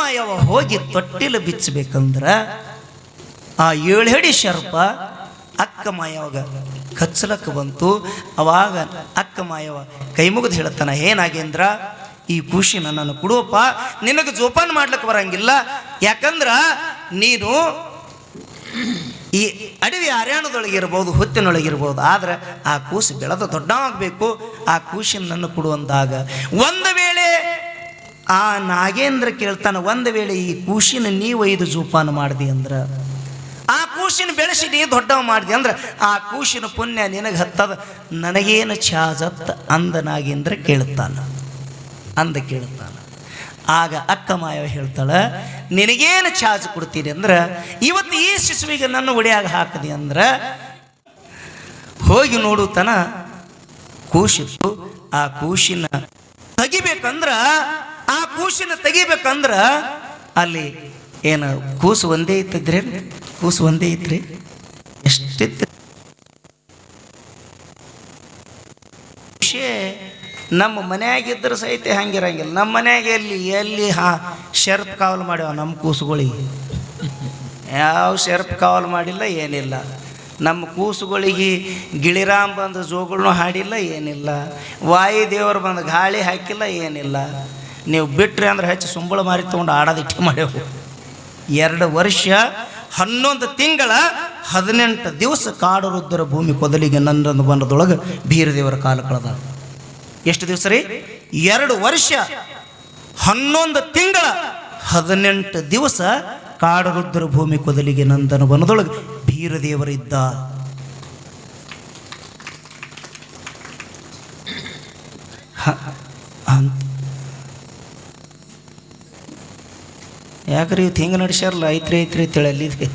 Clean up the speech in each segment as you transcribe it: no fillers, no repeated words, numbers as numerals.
ಮಾಯವ ಹೋಗಿ ತೊಟ್ಟಿಲು ಬಿಚ್ಚಬೇಕಂದ್ರ ಆ 7 ಅಡಿ ಶರ್ಪ ಅಕ್ಕ ಮಾಯವಾಗ ಕಚ್ಚಲಕ್ಕೆ ಬಂತು. ಅವಾಗ ಅಕ್ಕ ಮಾಯವ ಕೈ ಮುಗಿದು ಹೇಳ್ತಾನ, ಹೇ ನಾಗೇಂದ್ರ, ಈ ಖುಷಿ ನನ್ನನ್ನು ಕೊಡುವಪ್ಪ, ನಿನಗೆ ಜೋಪಾನ ಮಾಡ್ಲಿಕ್ಕೆ ಬರಂಗಿಲ್ಲ. ಯಾಕಂದ್ರ ನೀನು ಈ ಅಡವಿ ಅರಣ್ಯದೊಳಗಿರ್ಬೋದು, ಹೊತ್ತಿನೊಳಗಿರ್ಬೋದು, ಆದ್ರೆ ಆ ಕೂಸು ಬೆಳೆದು ದೊಡ್ಡವಾಗಬೇಕು. ಆ ಕೂಸಿನನ್ನು ಕೊಡುವಂದಾಗ ಒಂದು ವೇಳೆ ಆ ನಾಗೇಂದ್ರ ಕೇಳ್ತಾನೆ, ಒಂದು ವೇಳೆ ಈ ಕೂಸಿನ ನೀವು 5 ಜೋಪಾನ ಮಾಡಿದಿ ಅಂದ್ರೆ, ಆ ಕೂಸಿನ ಬೆಳೆಸಿ ನೀ ದೊಡ್ಡವ ಮಾಡಿದೆ ಅಂದ್ರೆ ಆ ಕೂಸಿನ ಪುಣ್ಯ ನಿನಗೆ ಹತ್ತದ, ನನಗೇನು ಛಾಜತ್ ಅಂದ ನಾಗೇಂದ್ರ ಕೇಳುತ್ತಾನ. ಆಗ ಅಕ್ಕ ಮಾಯವ ಹೇಳ್ತಾಳೆ, ನಿನಗೇನು ಚಾರ್ಜ್ ಕೊಡ್ತೀನಿ ಅಂದ್ರೆ, ಇವತ್ತು ಈ ಶಿಶುವಿಗೆ ನನ್ನ ಒಡೆಯಾಗ ಹಾಕದಿ ಅಂದ್ರೆ ಹೋಗಿ ನೋಡುತ್ತಾನ. ಕೂಸಿತ್ತು, ಆ ಕೂಸಿನ ತೆಗಿಬೇಕಂದ್ರ ಅಲ್ಲಿ ಏನು ಕೂಸು ಒಂದೇ ಇತ್ತಿದ್ರೆ, ಕೂಸು ಒಂದೇ ಇತ್ರಿ, ಎಷ್ಟಿತ್ತು ನಮ್ಮ ಮನೆಯಾಗಿದ್ದರೆ ಸಹಿತ ಹಂಗಿರಂಗಿಲ್ಲ. ನಮ್ಮ ಮನೆಯಾಗ ಎಲ್ಲಿ ಶರ್ಪ್ ಕಾವಲು ಮಾಡ್ಯಾವ ನಮ್ಮ ಕೂಸುಗಳಿಗೆ, ಯಾವ ಶರ್ಪ್ ಕಾವಲು ಮಾಡಿಲ್ಲ, ಏನಿಲ್ಲ. ನಮ್ಮ ಕೂಸುಗಳಿಗೆ ಗಿಳಿರಾಮ್ ಬಂದು ಜೋಗಳನ್ನೂ ಹಾಡಿಲ್ಲ, ಏನಿಲ್ಲ. ವಾಯುದೇವರು ಬಂದು ಗಾಳಿ ಹಾಕಿಲ್ಲ, ಏನಿಲ್ಲ. ನೀವು ಬಿಟ್ರಿ ಅಂದ್ರೆ ಹೆಚ್ಚು ಸುಂಬಳ ಮಾರಿ ತೊಗೊಂಡು ಆಡೋದಿಟ್ಟು ಮಾಡ್ಯಾವು. 2 ವರ್ಷ 11 ತಿಂಗಳ 18 ದಿವಸ ಕಾಡು ರುದ್ರ ಭೂಮಿ ಕೊದಲಿಗೆ ನನ್ನೊಂದು ಬಣ್ಣದೊಳಗೆ ಬೀರದೇವರ ಕಾಲ ಕಳೆದ. ಎಷ್ಟು ದಿವಸ ರೀ? 2 ವರ್ಷ 11 ತಿಂಗಳ 18 ದಿವಸ ಕಾಡು ರುದ್ರ ಭೂಮಿ ಕೊದಲಿಗೆ ನಂದನ ಬನದೊಳಗೆ ಬೀರದೇವರಿದ್ದ. ಯಾಕ್ರಿ ಇವತ್ತು ಹಿಂಗೆ ನಡೆಸ್ಯಾರಲ್ಲ, ಐತ್ರಿ ಅಂತೇಳಿ ಅಲ್ಲಿದೆ.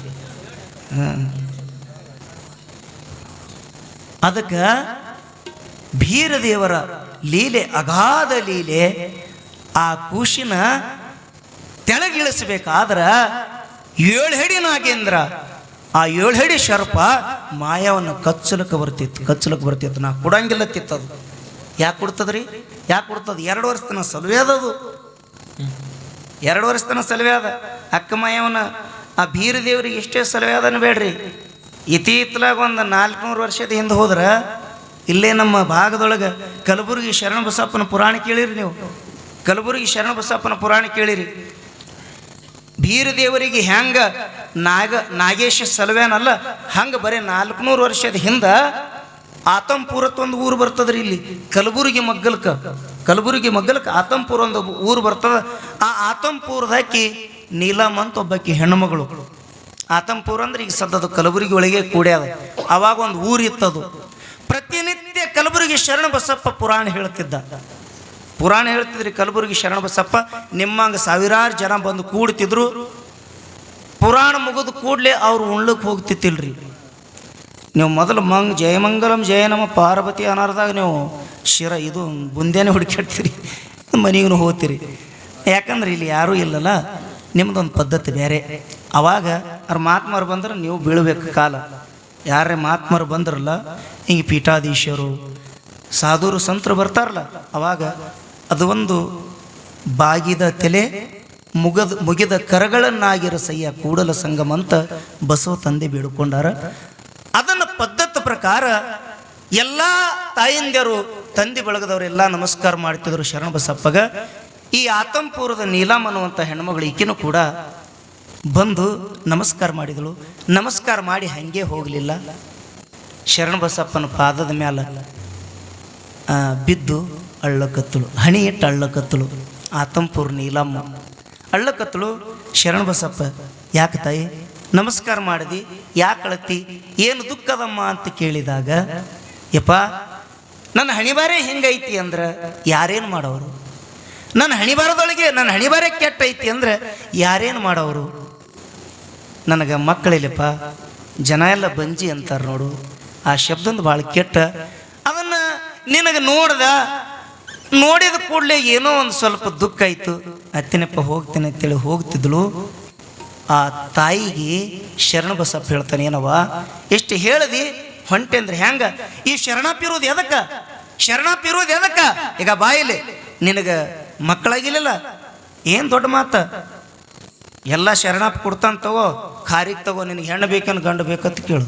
ಅದಕ್ಕೆ ಬೀರದೇವರ ಲೀಲೆ ಅಗಾಧ ಲೀಲೆ. ಆ ಕೂಸಿನ ತೆಳಗಿಳಿಸಬೇಕಾದ್ರೆ 7 ಅಡಿ ನಾಗೇಂದ್ರ, ಆ 7 ಅಡಿ ಶರ್ಪ ಮಾಯವನ್ನು ಕಚ್ಚಲಕ್ಕೆ ಬರ್ತಿತ್ತು. ನಾ ಕೊಡಂಗಿಲ್ಲ ತಿತ್ತದು. ಯಾಕೆ ಕೊಡ್ತದ್ರಿ? 2 ವರ್ಷ ತನಕ ಸಲುವೆ ಅದದು. 2 ವರ್ಷ ತನಕ ಸಲುವೆ ಅದ. ಅಕ್ಕ ಮಾಯವನ ಆ ಬೀರದೇವ್ರಿಗೆ ಎಷ್ಟೇ ಸಲುವೆ ಅದನ್ನು ಬೇಡ್ರಿ. ಇತ್ತೀತ್ಲಾಗ ಒಂದು 400 ವರ್ಷದ ಹಿಂದೆ ಹೋದ್ರೆ ಇಲ್ಲೇ ನಮ್ಮ ಭಾಗದೊಳಗೆ ಕಲಬುರಗಿ ಶರಣಬಸಪ್ಪನ ಪುರಾಣ ಕೇಳಿರಿ ನೀವು. ಕಲಬುರಗಿ ಶರಣಬಸಪ್ಪನ ಪುರಾಣ ಕೇಳಿರಿ. ಬೀರದೇವರಿಗೆ ಹೆಂಗ ನಾಗೇಶ ಸಲವೇನಲ್ಲ, ಹಂಗೆ ಬರೀ 400 ವರ್ಷದ ಹಿಂದೆ ಆತಂಪುರತ್ ಒಂದು ಊರು ಬರ್ತದ್ರಿ. ಇಲ್ಲಿ ಕಲಬುರಗಿ ಮಗ್ಗಲಕ್ಕೆ ಆತಂಪುರ ಒಂದು ಊರು ಬರ್ತದ. ಆ ಆತಂಪುರದಾಕಿ ನೀಲಮ್ಮ ಅಂತ ಒಬ್ಬಾಕಿ ಹೆಣ್ಣುಮಗಳು. ಆತಂಪುರ ಅಂದ್ರೆ ಈಗ ಸದ್ದದು ಕಲಬುರಗಿ ಒಳಗೆ ಕೂಡ್ಯಾದ. ಅವಾಗ ಒಂದು ಊರು ಇತ್ತದು. ಪ್ರತಿನಿತ್ಯ ಕಲಬುರಗಿ ಶರಣಬಸಪ್ಪ ಪುರಾಣ ಹೇಳ್ತಿದ್ರಿ. ಕಲಬುರಗಿ ಶರಣಬಸಪ್ಪ ನಿಮ್ಮಂಗೆ ಸಾವಿರಾರು ಜನ ಬಂದು ಕೂಡ್ತಿದ್ರು. ಪುರಾಣ ಮುಗಿದು ಕೂಡಲೇ ಅವ್ರು ಉಣ್ಲಕ್ಕೆ ಹೋಗ್ತಿತ್ತಿಲ್ರಿ. ನೀವು ಮೊದಲು ಜಯಮಂಗಲಂ ಜಯನಮ ಪಾರ್ವತಿ ಅನ್ನೋದಾಗ ನೀವು ಇದು ಬುಂದೇನೆ ಹುಡುಕಾಡ್ತೀರಿ, ಮನೆಗೂ ಹೋಗ್ತೀರಿ. ಯಾಕಂದ್ರೆ ಇಲ್ಲಿ ಯಾರೂ ಇಲ್ಲಲ್ಲ, ನಿಮ್ದೊಂದು ಪದ್ಧತಿ ಬೇರೆ. ಅವಾಗ ಅವ್ರ ಮಹಾತ್ಮರು ಬಂದ್ರೆ ನೀವು ಬೀಳಬೇಕು ಕಾಲ. ಯಾರೇ ಮಹಾತ್ಮರು ಬಂದ್ರಲ್ಲ, ಹಿಂಗೆ ಪೀಠಾಧೀಶರು ಸಾಧುರು ಸಂತರು ಬರ್ತಾರಲ್ಲ, ಅವಾಗ ಅದು ಒಂದು ಬಾಗಿದ ತಲೆ ಮುಗಿದ ಕರಗಳನ್ನಾಗಿರೋ ಸಯ್ಯ ಕೂಡಲ ಸಂಗಮ ಅಂತ ಬಸವ ತಂದೆ ಬೇಡಿಕೊಂಡಾರ. ಅದನ್ನು ಪದ್ಧತಿ ಪ್ರಕಾರ ಎಲ್ಲ ತಾಯಿಂದ್ಯರು ತಂದೆ ಬಳಗದವರೆಲ್ಲ ನಮಸ್ಕಾರ ಮಾಡ್ತಿದ್ರು ಶರಣಬಸಪ್ಪಗ. ಈ ಆತಂಪುರದ ನೀಲಮ್ಮ ಅನ್ನುವಂಥ ಹೆಣ್ಮಗಳು ಈಕಿನೂ ಕೂಡ ಬಂದು ನಮಸ್ಕಾರ ಮಾಡಿದಳು. ನಮಸ್ಕಾರ ಮಾಡಿ ಹಾಗೆ ಹೋಗಲಿಲ್ಲ. ಶರಣಬಸಪ್ಪನ ಪಾದದ ಮ್ಯಾಲ ಬಿದ್ದು ಅಳ್ಳಕತ್ತಳು, ಹಣಿ ಇಟ್ಟು ಅಳ್ಳಕತ್ತಳು. ಆತಂಪುರ ನೀಲಮ್ಮ ಅಳ್ಳಕತ್ತಳು. ಶರಣಬಸಪ್ಪ, ಯಾಕೆ ತಾಯಿ ನಮಸ್ಕಾರ ಮಾಡಿದಿ, ಯಾಕೆ ಅಳತಿ, ಏನು ದುಃಖದಮ್ಮ ಅಂತ ಕೇಳಿದಾಗ, ಯಪ್ಪ ನನ್ನ ಹಣಿಬಾರೇ ಹೆಂಗೈತಿ ಅಂದ್ರೆ ಯಾರೇನು ಮಾಡೋರು, ನನ್ನ ಹಣಿಬಾರದೊಳಗೆ ನನ್ನ ಹಣಿಬಾರೇ ಕೆಟ್ಟ ಐತಿ ಅಂದ್ರೆ ಯಾರೇನು ಮಾಡೋರು, ನನಗೆ ಮಕ್ಕಳಿಲ್ಲಪ್ಪ, ಜನ ಎಲ್ಲ ಬಂಜಿ ಅಂತಾರೆ ನೋಡು, ಆ ಶಬ್ದೊಂದು ಭಾಳ ಕೆಟ್ಟ. ಅದನ್ನು ನಿನಗೆ ನೋಡಿದ ಕೂಡಲೇ ಏನೋ ಒಂದು ಸ್ವಲ್ಪ ದುಃಖ ಆಯಿತು. ಅತ್ತಿನಪ್ಪ ಹೋಗ್ತೇನೆ ಅಂತೇಳಿ ಹೋಗ್ತಿದ್ಳು. ಆ ತಾಯಿಗೆ ಶರಣಬಸಪ್ಪ ಹೇಳ್ತಾನೆ, ಏನವ ಎಷ್ಟು ಹೇಳದಿ ಹೊಂಟೆ ಅಂದ್ರೆ ಹೆಂಗ, ಈ ಶರಣಪ್ಪಿರೋದು ಎದಕ್ಕೆ, ಶರಣಪ್ಪಿರೋದು ಎದಕ್ಕೆ, ಈಗ ಬಾಯಿಲೆ ನಿನಗೆ ಮಕ್ಕಳಾಗಿಲ್ಲ, ಏನು ದೊಡ್ಡ ಮಾತ, ಎಲ್ಲ ಶರಣಪ್ಪ ಕೊಡ್ತಾನೆ ತಗೋ, ಖಾರಿಗೆ ತಗೋ, ನಿನಗೆ ಹೆಣ್ಣು ಬೇಕೇನು ಗಂಡು ಬೇಕಂತ ಕೇಳು.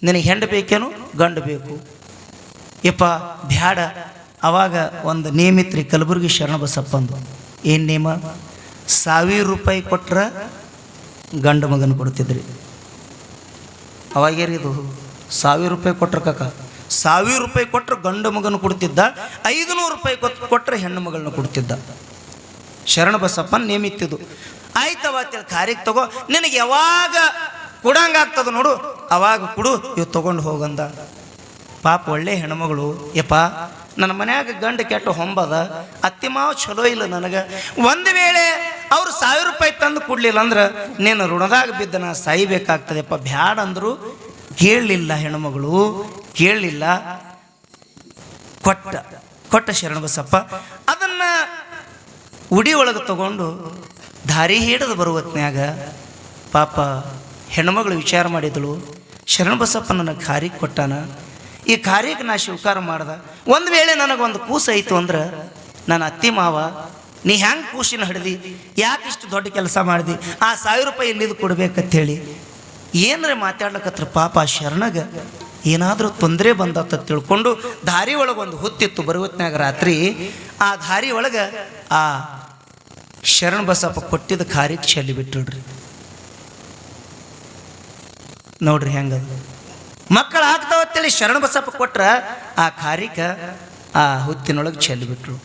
ನಿನಗೆ ಹೆಣ್ಣು ಬೇಕೇನು ಗಂಡು ಬೇಕು? ಯಪ್ಪ ಬ್ಯಾಡ. ಅವಾಗ ಒಂದು ನೇಮಿತ್ರಿ ಕಲಬುರಗಿ ಶರಣಬಸಪ್ಪಂದು. ಏನು ನೇಮ? 1000 ರೂಪಾಯಿ ಕೊಟ್ರೆ ಗಂಡು ಮಗನ ಕೊಡ್ತಿದ್ರಿ. ಅವಾಗೇರಿದು 1000 ರೂಪಾಯಿ ಕೊಟ್ರೆ ಕಾಕ, 1000 ರೂಪಾಯಿ ಕೊಟ್ಟರೆ ಗಂಡು ಮಗನ ಕೊಡ್ತಿದ್ದ, 500 ರೂಪಾಯಿ ಕೊಟ್ಟರೆ ಹೆಣ್ಣು ಮಗಳನ್ನ ಕೊಡ್ತಿದ್ದ. ಶರಣಬಸಪ್ಪನ ನೇಮಿತ್ತಿದ್ದು. ಆಯ್ತವ ಅಂತೇಳಿ ಖಾರಿಗೆ ತಗೋ, ನಿನಗೆ ಯಾವಾಗ ಕೊಡಂಗಾಗ್ತದ ನೋಡು ಅವಾಗ ಕೊಡು, ಇವು ತೊಗೊಂಡು ಹೋಗಂದ. ಪಾಪ ಒಳ್ಳೆ ಹೆಣ್ಮಗಳು. ಯಪ್ಪ ನನ್ನ ಮನ್ಯಾಗ ಗಂಡು ಕೆಟ್ಟ ಹೊಂಬದ, ಅತ್ತಿ ಮಾವು ಚಲೋ ಇಲ್ಲ ನನಗೆ. ಒಂದು ವೇಳೆ ಅವ್ರು 1000 ರೂಪಾಯಿ ತಂದು ಕೊಡಲಿಲ್ಲ ಅಂದ್ರೆ ನೀನು ಋಣದಾಗ ಬಿದ್ದ ನಾ ಸಾಯ್ಬೇಕಾಗ್ತದೆಪ್ಪ. ಬ್ಯಾಡ ಅಂದರು. ಕೇಳಲಿಲ್ಲ ಹೆಣ್ಮಗಳು, ಕೇಳಲಿಲ್ಲ. ಕೊಟ್ಟ ಶರಣಬಸಪ್ಪ. ಅದನ್ನು ಉಡಿ ಒಳಗೆ ತಗೊಂಡು ದಾರಿ ಹಿಡಿದು ಬರುವತ್ನ್ಯಾಗ ಪಾಪ ಹೆಣ್ಮಗಳು ವಿಚಾರ ಮಾಡಿದಳು, ಶರಣಬಸಪ್ಪ ನನಗೆ ಖಾರಿಗೆ ಕೊಟ್ಟಾನ, ಈ ಖಾರಿಗೆ ನಾ ಸ್ವೀಕಾರ ಮಾಡ್ದೆ. ಒಂದು ವೇಳೆ ನನಗೊಂದು ಕೂಸು ಐತು ಅಂದ್ರೆ ನನ್ನ ಅತ್ತಿ ಮಾವ ನೀ ಹೆಂಗೆ ಕೂಸಿನ ಹಿಡ್ದು, ಯಾಕೆ ಇಷ್ಟು ದೊಡ್ಡ ಕೆಲಸ ಮಾಡಿದಿ, ಆ 1000 ರೂಪಾಯಿ ಇಲ್ಲಿದು ಕೊಡ್ಬೇಕಂತೇಳಿ ಏನರೇ ಮಾತಾಡ್ಲಕತ್ರ. ಪಾಪ ಶರಣಗೆ ಏನಾದರೂ ತೊಂದರೆ ಬಂದತ್ತ ತಿಳ್ಕೊಂಡು ದಾರಿ ಒಳಗೆ ಒಂದು ಹುತ್ತಿತ್ತು ಬರುವತ್ನಾಗ ರಾತ್ರಿ. ಆ ದಾರಿ ಒಳಗೆ ಆ ಶರಣಬಸಪ್ಪ ಕೊಟ್ಟಿದ್ದ ಖಾರಿಗೆ ಚೆಲ್ಲಿ ಬಿಟ್ರಿ. ನೋಡ್ರಿ ಹೆಂಗದ ಮಕ್ಕಳು ಆಗ್ತಾವತ್ತೇಳಿ ಶರಣಬಸಪ್ಪ ಕೊಟ್ರ ಆ ಖಾರಿಗೆ ಆ ಹುತ್ತಿನೊಳಗೆ ಚೆಲ್ಲಿಬಿಟ್ರು.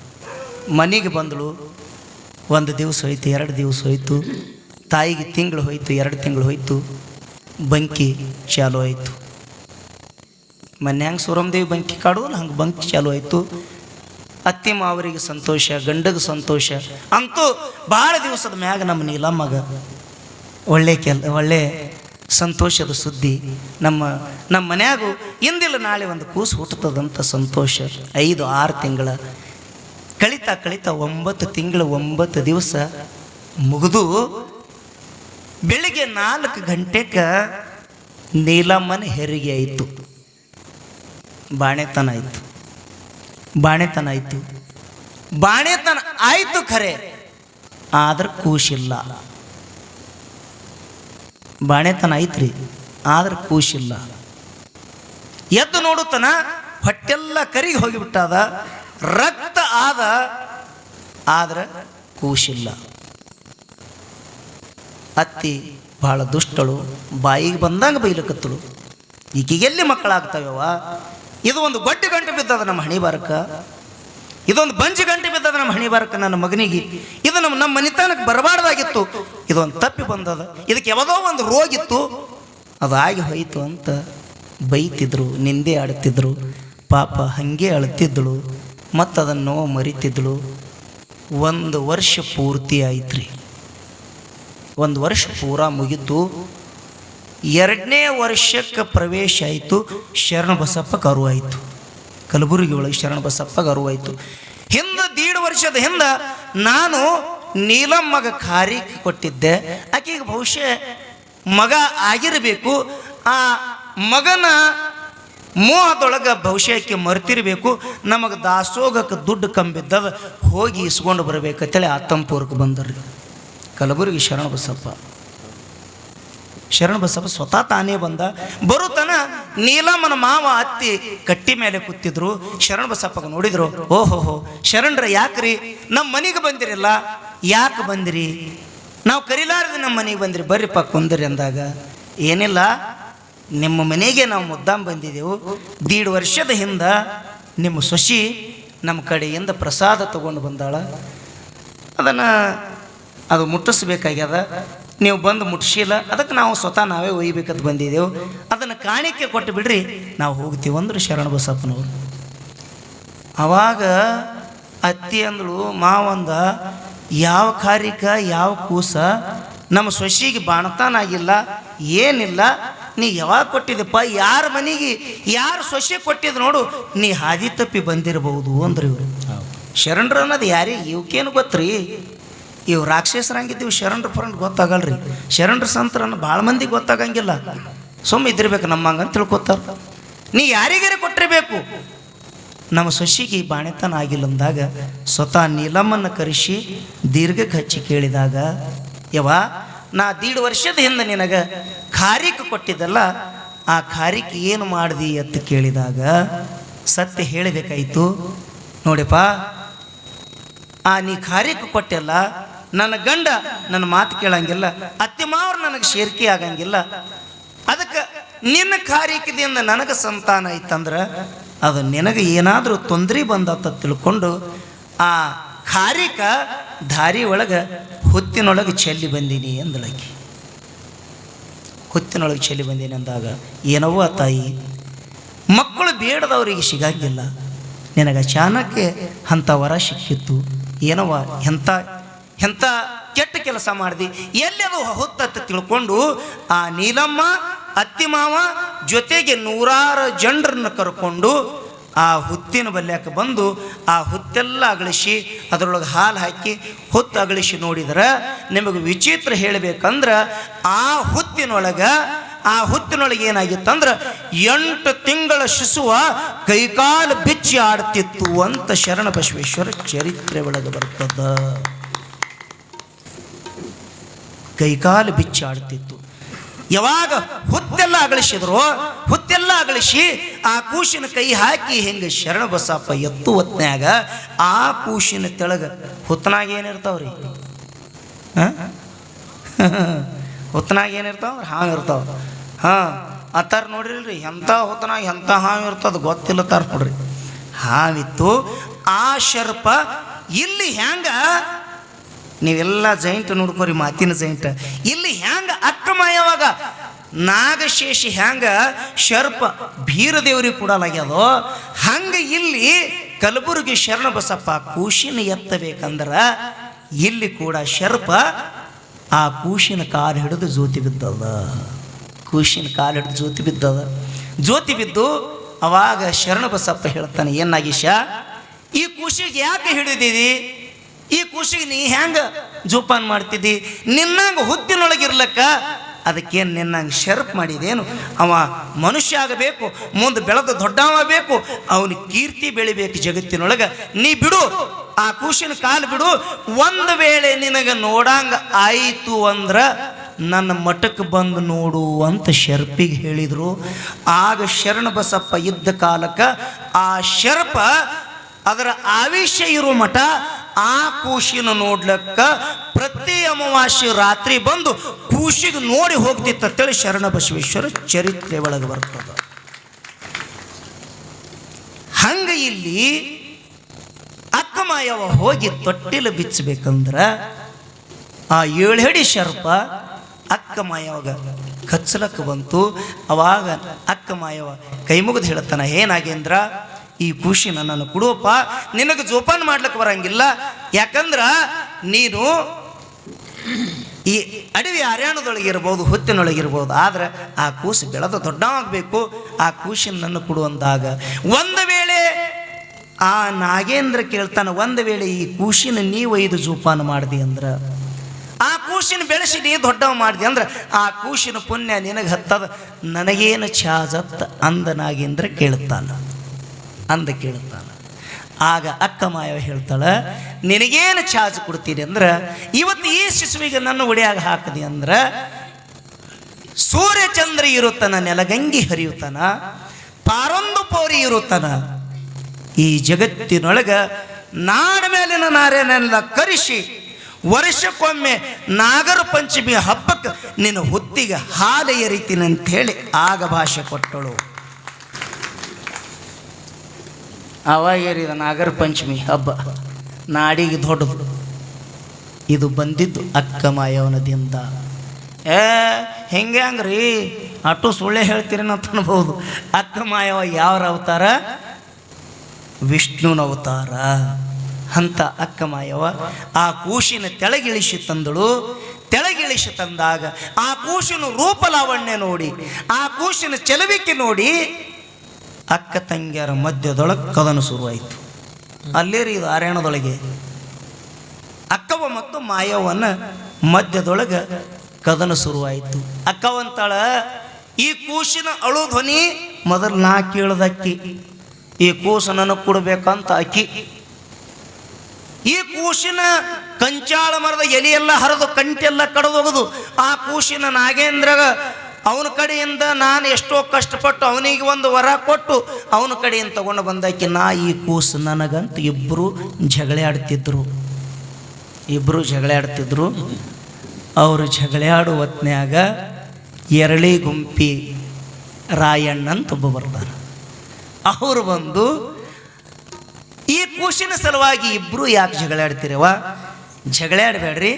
ಮನೆಗೆ ಬಂದಳು. 1 ದಿವಸ ಹೋಯ್ತು, 2 ದಿವಸ ಹೋಯ್ತು, ತಾಯಿಗೆ ತಿಂಗಳು ಹೋಯ್ತು, 2 ತಿಂಗಳು ಹೋಯ್ತು, ಬಂಕಿ ಚಾಲು ಆಯಿತು. ಮನ್ಯಾಂಗ ಸುರಮದೇವಿ ಬಂಕಿ ಕಾಡುವಲ್ಲ ಹಂಗೆ ಬಂಕಿ ಚಾಲು ಆಯಿತು. ಅತ್ತಿ ಮಾವರಿಗೆ ಸಂತೋಷ, ಗಂಡಗೆ ಸಂತೋಷ. ಅಂತೂ ಭಾಳ ದಿವಸದ ಮ್ಯಾಗ ನಮ್ಮ ನೀಲಮ್ಮಗ ಒಳ್ಳೆ ಸಂತೋಷದ ಸುದ್ದಿ. ನಮ್ಮ ಮನ್ಯಾಗೂ ಇಂದಿಲ್ಲ ನಾಳೆ ಒಂದು ಕೂಸು ಹುಟ್ಟುತ್ತದಂತ ಸಂತೋಷ. 5-6 ತಿಂಗಳ ಕಳಿತಾ 9 ತಿಂಗಳು 9 ದಿವಸ ಮುಗಿದು ಬೆಳಿಗ್ಗೆ 4 ಗಂಟೆಗೆ ನೀಲಮ್ಮನ ಹೆರಿಗೆ ಆಯಿತು. ಬಾಣೆತನ ಆಯಿತು ಖರೆ, ಆದ್ರೆ ಕೂಸಿಲ್ಲ. ಬಾಣೆತನ ಐತ್ರಿ, ಆದ್ರೆ ಕೂಸಿಲ್ಲ. ಎದ್ದು ನೋಡುತ್ತಾನ ಹೊಟ್ಟೆಲ್ಲ ಕರಿಗೆ ಹೋಗಿಬಿಟ್ಟದ, ರಕ್ತ ಆದ್ರೆ ಕೂಸಿಲ್ಲ. ಅತ್ತಿ ಭಾಳ ದುಷ್ಟಳು, ಬಾಯಿಗೆ ಬಂದಂಗೆ ಬೈಲಕತ್ತಳು. ಈಕೆಗೆಲ್ಲಿ ಮಕ್ಕಳಾಗ್ತಾವ್ಯವ? ಇದು ಒಂದು ಗೊಡ್ಡಿ ಗಂಟೆ ಬಿದ್ದದ ನಮ್ಮ ಹಣಿ ಬಾರಕ, ಇದೊಂದು ಬಂಜಿ ಗಂಟೆ ಬಿದ್ದದ ನಮ್ಮ ಹಣಿ ಬಾರಕ. ನನ್ನ ಮಗನಿಗೆ ಇದು ನಮ್ಮ ಮನಿತನಕ್ಕೆ ಬರಬಾರ್ದಾಗಿತ್ತು, ಇದೊಂದು ತಪ್ಪಿ ಬಂದದ, ಇದಕ್ಕೆ ಯಾವುದೋ ಒಂದು ರೋಗಿತ್ತು, ಅದಾಗಿ ಹೋಯಿತು ಅಂತ ಬೈತಿದ್ರು, ನಿಂದೆ ಆಡ್ತಿದ್ರು. ಪಾಪ ಹಾಗೆ ಅಳ್ತಿದ್ದಳು, ಮತ್ತು ಅದನ್ನು ಮರಿತಿದ್ದಳು. 1 ವರ್ಷ ಪೂರ್ತಿ ಆಯ್ತ್ರಿ. 1 ವರ್ಷ ಪೂರ ಮುಗಿತು. 2ನೇ ವರ್ಷಕ್ಕೆ ಪ್ರವೇಶ ಆಯಿತು. ಶರಣಬಸಪ್ಪ ಕರುವಾಯಿತು. ಕಲಬುರಗಿ ಒಳಗೆ ಶರಣಬಸಪ್ಪ ಕರುವಾಯಿತು. ಹಿಂದೆ 1.5 ವರ್ಷದ ಹಿಂದೆ ನಾನು ನೀಲಮ್ಮಗ ಖಾರಿಗೆ ಕೊಟ್ಟಿದ್ದೆ. ಆಕೆಗೆ ಬಹುಶಃ ಮಗ ಆಗಿರಬೇಕು. ಆ ಮಗನ ಮೋಹದೊಳಗೆ ಬಹುಶಃ ಆಕೆ ಮರ್ತಿರಬೇಕು. ನಮಗೆ ದಾಸೋಗಕ್ಕೆ ದುಡ್ಡು ಕಂಬಿದ್ದದ, ಹೋಗಿ ಇಸ್ಕೊಂಡು ಬರಬೇಕಂತೇಳಿ ಆತಂಪೂರ್ಕ್ಕೆ ಬಂದರ್ರಿ ಕಲಬುರಗಿ ಶರಣಬಸಪ್ಪ ಸ್ವತಃ ತಾನೇ ಬಂದ. ಬರುತ್ತಾನ ನೀಲಮ್ಮನ ಮಾವ ಅತ್ತಿ ಕಟ್ಟಿ ಮೇಲೆ ಕೂತಿದ್ರು. ಶರಣಬಸಪ್ಪಗೆ ನೋಡಿದ್ರು. ಓಹೋಹೋ ಶರಣರ ಯಾಕ್ರಿ ನಮ್ಮ ಮನೆಗೆ ಬಂದಿರಲ್ಲ, ಯಾಕೆ ಬಂದಿರಿ? ನಾವು ಕರಿಲಾರದೆ ನಮ್ಮ ಮನೆಗೆ ಬಂದಿರಿ, ಬರ್ರಿಪ್ಪ ಕುಂದ್ರಿ ಅಂದಾಗ, ಏನಿಲ್ಲ ನಿಮ್ಮ ಮನೆಗೆ ನಾವು ಮುದ್ದಾಂ ಬಂದಿದ್ದೆವು. 1.5 ವರ್ಷದ ಹಿಂದೆ ನಿಮ್ಮ ಸೊಸಿ ನಮ್ಮ ಕಡೆಯಿಂದ ಪ್ರಸಾದ ತಗೊಂಡು ಬಂದಾಳ, ಅದು ಮುಟ್ಟಿಸ್ಬೇಕಾಗ್ಯದ, ನೀವು ಬಂದು ಮುಟ್ಟಿಸಿಲ್ಲ, ಅದಕ್ಕೆ ನಾವು ಸ್ವತಃ ನಾವೇ ಒಯ್ಬೇಕಂತ ಬಂದಿದ್ದೆವು, ಅದನ್ನು ಕಾಣಿಕೆ ಕೊಟ್ಟು ಬಿಡ್ರಿ, ನಾವು ಹೋಗ್ತೀವಿ ಅಂದರು ಶರಣಬಸಪ್ಪನವರು. ಆವಾಗ ಅತ್ತಿ ಅಂದಳು, ಮಾವಂದ ಯಾವ ಖಾರಿಕ ಯಾವ ಕೂಸ ನಮ್ಮ ಸೊಸಿಗೆ ಬಾಣತಾನಾಗಿಲ್ಲ, ಏನಿಲ್ಲ, ನೀ ಯಾವಾಗ ಕೊಟ್ಟಿದ್ದಪ್ಪ, ಯಾರ ಮನೆಗೆ ಯಾರು ಸೊಸೆ ಕೊಟ್ಟಿದ್ದು ನೋಡು, ನೀ ಹಾದಿ ತಪ್ಪಿ ಬಂದಿರಬಹುದು ಅಂದ್ರು ಇವರು. ಶರಣರು ಅನ್ನೋದು ಯಾರಿಗೆ ಇವಕ್ಕೇನು ಗೊತ್ತ್ರಿ? ಇವು ರಾಕ್ಷಸರಂಗಿದ್ದೀವಿ, ಶರಣರು ಫ್ರೆಂಡ್ ಗೊತ್ತಾಗಲ್ರಿ. ಶರಣರು ಸಂತರನ್ನು ಭಾಳ ಮಂದಿಗೆ ಗೊತ್ತಾಗಂಗಿಲ್ಲ, ಸುಮ್ಮ ಇದ್ದಿರ್ಬೇಕು ನಮ್ಮಂಗಂತ ತಿಳ್ಕೊತಾರ. ನೀ ಯಾರಿಗಾರೆ ಕೊಟ್ಟಿರಬೇಕು. ನಮ್ಮ ಸೊಸಿಗೆ ಬಾಣೆತನ ಆಗಿಲ್ಲ ಅಂದಾಗ ಸ್ವತಃ ನೀಲಮ್ಮನ್ನು ಕರೆಸಿ ದೀರ್ಘಕ್ಕೆ ಹಚ್ಚಿ ಕೇಳಿದಾಗ ಯವ ನಾ 1.5 ವರ್ಷದ ಹಿಂದೆ ನಿನಗೆ ಖಾರಿಕ್ ಕೊಟ್ಟಿದ್ದಲ್ಲ, ಆ ಖಾರಿಕ್ ಏನು ಮಾಡಿದಿ ಅಂತ ಕೇಳಿದಾಗ ಸತ್ಯ ಹೇಳಬೇಕಾಯಿತು. ನೋಡಿಪ್ಪ, ನೀ ಖಾರಿಕ್ ಕೊಟ್ಟೆಲ್ಲ, ನನ್ನ ಗಂಡ ನನ್ನ ಮಾತು ಕೇಳಂಗಿಲ್ಲ, ಅತ್ತೆ ಮಾವರು ನನಗೆ ಶೇರ್ಕೆ ಆಗಂಗಿಲ್ಲ, ಅದಕ್ಕೆ ನಿನ್ನ ಖಾರಿಕದಿಂದ ನನಗೆ ಸಂತಾನ ಐತಂದ್ರೆ ಅದು ನಿನಗೆ ಏನಾದರೂ ತೊಂದರೆ ಬಂದತ್ತ ತಿಳ್ಕೊಂಡು ಆ ಖಾರಿಕ ದಾರಿ ಒಳಗೆ ಹುತ್ತಿನೊಳಗೆ ಚೆಲ್ಲಿ ಬಂದೀನಿ ಅಂದಳಕಿ. ಹುತ್ತಿನೊಳಗೆ ಚೆಲ್ಲಿ ಬಂದೀನಿ ಅಂದಾಗ, ಏನವ್ವ ತಾಯಿ, ಮಕ್ಕಳು ಬೇಡದವರಿಗೆ ಸಿಗಂಗಿಲ್ಲ, ನಿನಗೆ ಅಚಾನಕ್ಕೆ ಅಂಥ ವರ ಸಿಕ್ಕಿತ್ತು, ಏನವ್ವ ಎಂಥ ಕೆಟ್ಟ ಕೆಲಸ ಮಾಡಿದಿ, ಎಲ್ಲದು ಹುತ್ತತ್ತ ತಿಳ್ಕೊಂಡು ಆ ನೀಲಮ್ಮ ಅತ್ತಿ ಮಾವ ಜೊತೆಗೆ 100 ಜನರನ್ನು ಕರ್ಕೊಂಡು ಆ ಹುತ್ತಿನ ಬಲ್ಯಕ್ಕೆ ಬಂದು ಆ ಹುತ್ತೆಲ್ಲ ಅಗಳಿಸಿ ಅದರೊಳಗೆ ಹಾಲು ಹಾಕಿ ಹುತ್ತು ಅಗಳಿಸಿ ನೋಡಿದ್ರೆ ನಿಮಗೆ ವಿಚಿತ್ರ ಹೇಳಬೇಕಂದ್ರೆ ಆ ಹುತ್ತಿನೊಳಗೆ ಏನಾಗಿತ್ತಂದ್ರೆ 8 ತಿಂಗಳ ಶಿಶುವ ಕೈಕಾಲು ಬಿಚ್ಚಿ ಆಡ್ತಿತ್ತು ಅಂತ ಶರಣ ಬಸವೇಶ್ವರ ಚರಿತ್ರೆ ಒಳಗೆ ಬರ್ತದ. ಕೈಕಾಲು ಬಿಚ್ಚಿ ಆಡ್ತಿತ್ತು. ಯಾವಾಗ ಹುತ್ತೆಲ್ಲ ಅಗಳಿಸಿ ಆ ಕೂಸಿನ ಕೈ ಹಾಕಿ ಹೆಂಗೆ ಶರಣ ಬಸಪ್ಪ ಎತ್ತು ಹೊತ್ನ್ಯಾಗ ಆ ಕೂಸಿನ ತೆಳಗ ಹುತ್ತನಾಗ ಏನಿರ್ತಾವ್ರಿ, ಹುತ್ತನಾಗ ಏನಿರ್ತಾವ, ಹಾವು ಇರ್ತಾವ. ಅತ್ತಾರ ನೋಡ್ರಿಲ್ರಿ, ಎಂಥ ಹುತ್ತನಾಗ ಎಂಥ ಹಾವು ಇರ್ತದ ಗೊತ್ತಿಲ್ಲತ್ತಾರ ನೋಡ್ರಿ. ಹಾವಿತ್ತು. ಆ ಶರ್ಪ ಇಲ್ಲಿ ಹ್ಯಾಂಗ, ನೀವೆಲ್ಲ ಜೈಂಟ್ ನೋಡ್ಕೋರಿ, ಮಾತಿನ ಜೈಂಟ್. ಇಲ್ಲಿ ಹ್ಯಾಂಗ ಅಕ್ಕಮಾಯವಾಗ ನಾಗಶೇಷಿ ಹ್ಯಾಂಗ ಶರ್ಪ ಬೀರದೇವ್ರಿಗೆ ಕೊಡಲಾಗ್ಯದೋ ಹಂಗೆ ಇಲ್ಲಿ ಕಲಬುರಗಿ ಶರಣ ಬಸಪ್ಪ ಕೂಶಿನ ಎತ್ತಬೇಕಂದ್ರೆ ಇಲ್ಲಿ ಕೂಡ ಶರ್ಪ ಆ ಕೂಶಿನ ಕಾಲು ಹಿಡಿದು ಜ್ಯೋತಿ ಬಿದ್ದದ. ಕೂಶಿನ ಕಾಲು ಹಿಡಿದು ಜ್ಯೋತಿ ಬಿದ್ದು ಅವಾಗ ಶರಣ ಬಸಪ್ಪ ಹೇಳ್ತಾನೆ, ಏನಾಗಿಶ ಈ ಕೂಶಿಗೆ ಯಾಕೆ ಹಿಡಿದಿದಿ, ಈ ಕೂಸಿಗೆ ನೀ ಹೆಂಗೆ ಜೋಪಾನ ಮಾಡ್ತಿದ್ದಿ, ನಿನ್ನಂಗೆ ಹುತ್ತಿನೊಳಗಿರ್ಲಕ್ಕ ಅದಕ್ಕೇನು ನಿನ್ನಂಗೆ ಶರ್ಪ್ ಮಾಡಿದೇನು, ಅವ ಮನುಷ್ಯ ಆಗಬೇಕು, ಮುಂದೆ ಬೆಳೆದು ದೊಡ್ಡವಾಗಬೇಕು, ಅವನಿಗೆ ಕೀರ್ತಿ ಬೆಳಿಬೇಕು ಜಗತ್ತಿನೊಳಗೆ, ನೀ ಬಿಡು ಆ ಕೂಸಿನ ಕಾಲು ಬಿಡು, ಒಂದು ವೇಳೆ ನಿನಗೆ ನೋಡಂಗ ಆಯಿತು ಅಂದ್ರೆ ನನ್ನ ಮಠಕ್ಕೆ ಬಂದು ನೋಡು ಅಂತ ಶರ್ಪಿಗೆ ಹೇಳಿದರು. ಆಗ ಶರಣ ಬಸಪ್ಪ ಇದ್ದ ಕಾಲಕ್ಕೆ ಆ ಶರ್ಪ ಅದರ ಆವೇಶ ಇರೋ ಮಠ ಆ ಕೂಸಿನ ನೋಡ್ಲಕ್ಕ ಪ್ರತಿ ಅಮಾವಾಸ್ಯೆ ರಾತ್ರಿ ಬಂದು ಕೂಸಿಗೆ ನೋಡಿ ಹೋಗ್ತಿತ್ತಂತೇಳಿ ಶರಣ ಬಸವೇಶ್ವರ ಚರಿತ್ರೆ ಒಳಗೆ ಬರ್ತದ. ಹಂಗ ಇಲ್ಲಿ ಅಕ್ಕಮಾಯವ ಹೋಗಿ ತೊಟ್ಟಿಲು ಬಿಚ್ಚಬೇಕಂದ್ರ ಆ 7 ಅಡಿ ಶರ್ಪ ಅಕ್ಕಮಾಯವಾಗ ಕಚ್ಚಲಕ್ಕೆ ಬಂತು. ಅವಾಗ ಅಕ್ಕಮಾಯವ ಕೈ ಮುಗಿದು ಹೇಳ್ತಾನ, ಏನಾಗೇಂದ್ರ ಈ ಕೂಸಿನ ನನ್ನ ಕೊಡುವಪ್ಪ, ನಿನಗೆ ಜೋಪಾನ ಮಾಡ್ಲಿಕ್ಕೆ ಬರಂಗಿಲ್ಲ, ಯಾಕಂದ್ರ ನೀನು ಈ ಅಡವಿ ಅರಣ್ಯದೊಳಗಿರ್ಬೋದು, ಹುತ್ತಿನೊಳಗಿರ್ಬೋದು, ಆದ್ರೆ ಆ ಕೂಸು ಬೆಳೆದು ದೊಡ್ಡವಾಗಬೇಕು, ಆ ಕೂಸಿನ ನನ್ನ ಕೊಡುವಂದಾಗ ಒಂದು ವೇಳೆ ಆ ನಾಗೇಂದ್ರ ಕೇಳ್ತಾನೆ, ಒಂದು ವೇಳೆ ಈ ಕೂಸಿನ ನೀವು 5 ಜೋಪಾನ ಮಾಡ್ದಿ ಅಂದ್ರೆ, ಆ ಕೂಸಿನ ಬೆಳೆಸಿ ನೀ ದೊಡ್ಡವ ಮಾಡ್ದಿ ಅಂದ್ರೆ ಆ ಕೂಸಿನ ಪುಣ್ಯ ನಿನಗೆ ಹತ್ತದ, ನನಗೇನು ಛಾಜತ್ ಅಂದ ನಾಗೇಂದ್ರ ಕೇಳ್ತಾನ. ಆಗ ಅಕ್ಕಮಾಯವ ಹೇಳ್ತಾಳೆ, ನಿನಗೇನು ಚಾರ್ಜ್ ಕೊಡ್ತೀನಿ ಅಂದ್ರೆ ಇವತ್ತು ಈ ಶಿಶುವಿಗೆ ನನ್ನ ಒಡೆಯಾಗ ಹಾಕದಿ ಅಂದ್ರೆ ಸೂರ್ಯಚಂದ್ರ ಇರುತ್ತಾನ, ನೆಲಗಂಗಿ ಹರಿಯುತ್ತಾನ, ಪಾರೊಂದು ಪೌರಿ ಇರುತ್ತಾನ, ಈ ಜಗತ್ತಿನೊಳಗ ನಾಡ ಮೇಲಿನ ನಾರೇನೆಲ್ಲ ಕರೆಸಿ ವರ್ಷಕ್ಕೊಮ್ಮೆ ನಾಗರ ಪಂಚಮಿ ಹಬ್ಬಕ್ಕೆ ನಿನ್ನ ಹುತ್ತಿಗೆ ಹಾಲು ಎರಿತೀನಿ ಅಂತ ಹೇಳಿ ಆಗ ಭಾಷೆ ಕೊಟ್ಟಳು. ಅವಾಗ ಏರಿದ ನಾಗರ ಪಂಚಮಿ ಹಬ್ಬ ನಾಡಿಗೆ ದೊಡ್ಡದು. ಇದು ಬಂದಿದ್ದು ಅಕ್ಕಮಾಯವನದಿಂದ. ಹೆಂಗ್ರಿ ಅಟ್ಟು ಸುಳ್ಳೆ ಹೇಳ್ತೀರೇನೋ ಅಂತ ಅನ್ಬೋದು. ಅಕ್ಕಮಾಯವ ಯಾವ್ರ ಅವತಾರ? ವಿಷ್ಣುನ ಅವತಾರ. ಅಂತ ಅಕ್ಕಮಾಯವ ಆ ಕೂಸಿನ ತೆಳಗಿಳಿಸಿ ತಂದಳು. ತೆಳಗಿಳಿಸಿ ತಂದಾಗ ಆ ಕೂಸಿನ ರೂಪಲಾವಣ್ಯ ನೋಡಿ, ಆ ಕೂಸಿನ ಚೆಲುವಿಕೆ ನೋಡಿ ಅಕ್ಕ ತಂಗಿಯರ ಮಧ್ಯದೊಳಗೆ ಕದನ ಶುರುವಾಯಿತು. ಅಲ್ಲೇ ರೀ ಇದು ಅರಣ್ಯದೊಳಗೆ ಅಕ್ಕವ ಮತ್ತು ಮಾಯವನ ಮಧ್ಯದೊಳಗೆ ಕದನ ಶುರುವಾಯಿತು. ಅಕ್ಕವಂತಾಳ, ಈ ಕೂಸಿನ ಅಳು ಧ್ವನಿ ಮೊದಲು ನಾ ಕೇಳ್ದಕ್ಕಿ, ಈ ಕೂಸು ನನಗೆ ಕೊಡ್ಬೇಕಂತ ಅಕ್ಕಿ. ಈ ಕೂಸಿನ ಕಂಚಾಳ ಮರದ ಎಲೆಯೆಲ್ಲ ಹರಿದು ಕಂಟೆಲ್ಲ ಕಡಿದೋಗೋದು. ಆ ಕೂಸಿನ ನಾಗೇಂದ್ರ ಅವನ ಕಡೆಯಿಂದ ನಾನು ಎಷ್ಟೋ ಕಷ್ಟಪಟ್ಟು ಅವನಿಗೆ ಒಂದು ವರ ಕೊಟ್ಟು ಅವನ ಕಡೆಯಿಂದ ತಗೊಂಡು ಬಂದಾಕಿ ನಾ ಈ ಕೂಸು ನನಗಂತ ಇಬ್ಬರು ಜಗಳ ಆಡ್ತಿದ್ರು. ಅವರು ಜಗಳ ಆಡುವ ಹೊತ್ನ್ಯಾಗ ಎರಳಿ ಗುಂಪಿ ರಾಯಣ್ಣ ಅಂತ ಒಬ್ಬ ಬರ್ತಾರೆ. ಅವರು ಬಂದು ಈ ಕೂಸಿನ ಸಲುವಾಗಿ ಇಬ್ಬರು ಯಾಕೆ ಜಗಳ ಆಡ್ತೀರವ? ಜಗಳ ಆಡಬೇಡ್ರಿ,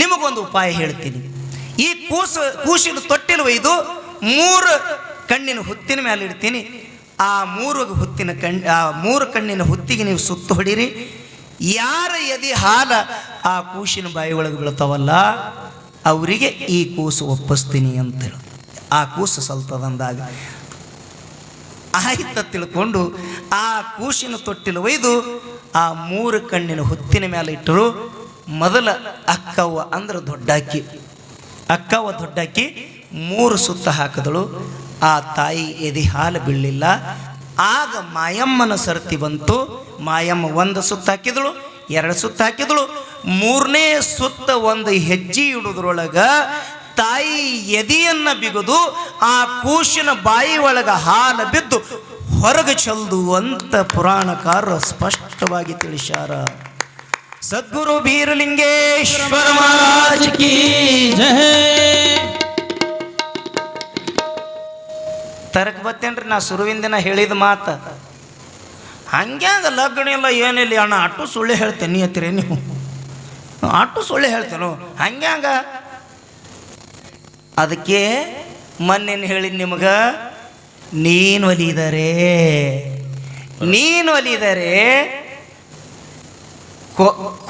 ನಿಮಗೊಂದು ಉಪಾಯ ಹೇಳ್ತೀನಿ. ಈ ಕೂಸಿನ ತೊಟ್ಟಿಲು ಒಯ್ದು 3 ಕಣ್ಣಿನ ಹುತ್ತಿನ ಮೇಲೆ ಇಡ್ತೀನಿ. ಆ 3 ಕಣ್ಣಿನ ಹುತ್ತಿಗೆ ನೀವು ಸುತ್ತು ಹೊಡೀರಿ. ಯಾರ ಎದೆ ಹಾಲ ಆ ಕೂಸಿನ ಬಾಯಿ ಒಳಗೆ ಬೀಳ್ತಾವಲ್ಲ ಅವರಿಗೆ ಈ ಕೂಸು ಒಪ್ಪಿಸ್ತೀನಿ ಅಂತೇಳಿ. ಆ ಕೂಸು ಸಲ್ತದಂದಾಗ ಆಯ್ತ ತಿಳ್ಕೊಂಡು ಆ ಕೂಸಿನ ತೊಟ್ಟಿಲು ಒಯ್ದು ಆ 3 ಕಣ್ಣಿನ ಹುತ್ತಿನ ಮೇಲೆ ಇಟ್ಟರು. ಮೊದಲ ಅಕ್ಕವ್ವ ಅಂದ್ರೆ ದೊಡ್ಡಾಕಿ 3 ಸುತ್ತ ಹಾಕಿದಳು. ಆ ತಾಯಿ ಎದೆ ಹಾಲು ಬೀಳಲಿಲ್ಲ. ಆಗ ಮಾಯಮ್ಮನ ಸರ್ತಿ ಬಂತು. ಮಾಯಮ್ಮ 1 ಸುತ್ತ ಹಾಕಿದಳು, 2 ಸುತ್ತ ಹಾಕಿದಳು. 3ನೇ ಸುತ್ತ ಒಂದು ಹೆಜ್ಜೆ ಇಡುವುದ್ರೊಳಗ ತಾಯಿ ಎದೆಯನ್ನು ಬಿಗಿದು ಆ ಕೂಸಿನ ಬಾಯಿ ಒಳಗ ಹಾಲು ಬಿದ್ದು ಹೊರಗೆ ಚೆಲ್ದು ಅಂತ ಪುರಾಣಕಾರರು ಸ್ಪಷ್ಟವಾಗಿ ತಿಳಿಸ್ಯಾರ. ಸದ್ಗುರು ಬೀರಲಿಂಗೇಶ್ವರ ಮಹಾರಾಜ್ ಕಿ ಜೈ. ತರಕ್ ಬತ್ತೇನ್ರಿ ನಾ ಸುರುವಿಂದಿನ ಹೇಳಿದ ಮಾತು. ಹಂಗ್ಯಾಂಗ ಲಗ್ನ ಇಲ್ಲ ಏನಿಲ್ಲ ಅಣ್ಣ, ಅಟ್ಟು ಸುಳ್ಳು ಹೇಳ್ತೇನೆ ಅಂತೀರಿ ನೀವು. ಅಟ್ಟು ಸುಳ್ಳು ಹೇಳ್ತೇನೋ ಹಂಗ್ಯಾಂಗ? ಅದಕ್ಕೆ ಮೊನ್ನೇನು ಹೇಳಿದ ನಿಮಗೆ, ನೀನು ಒಲಿದರೆ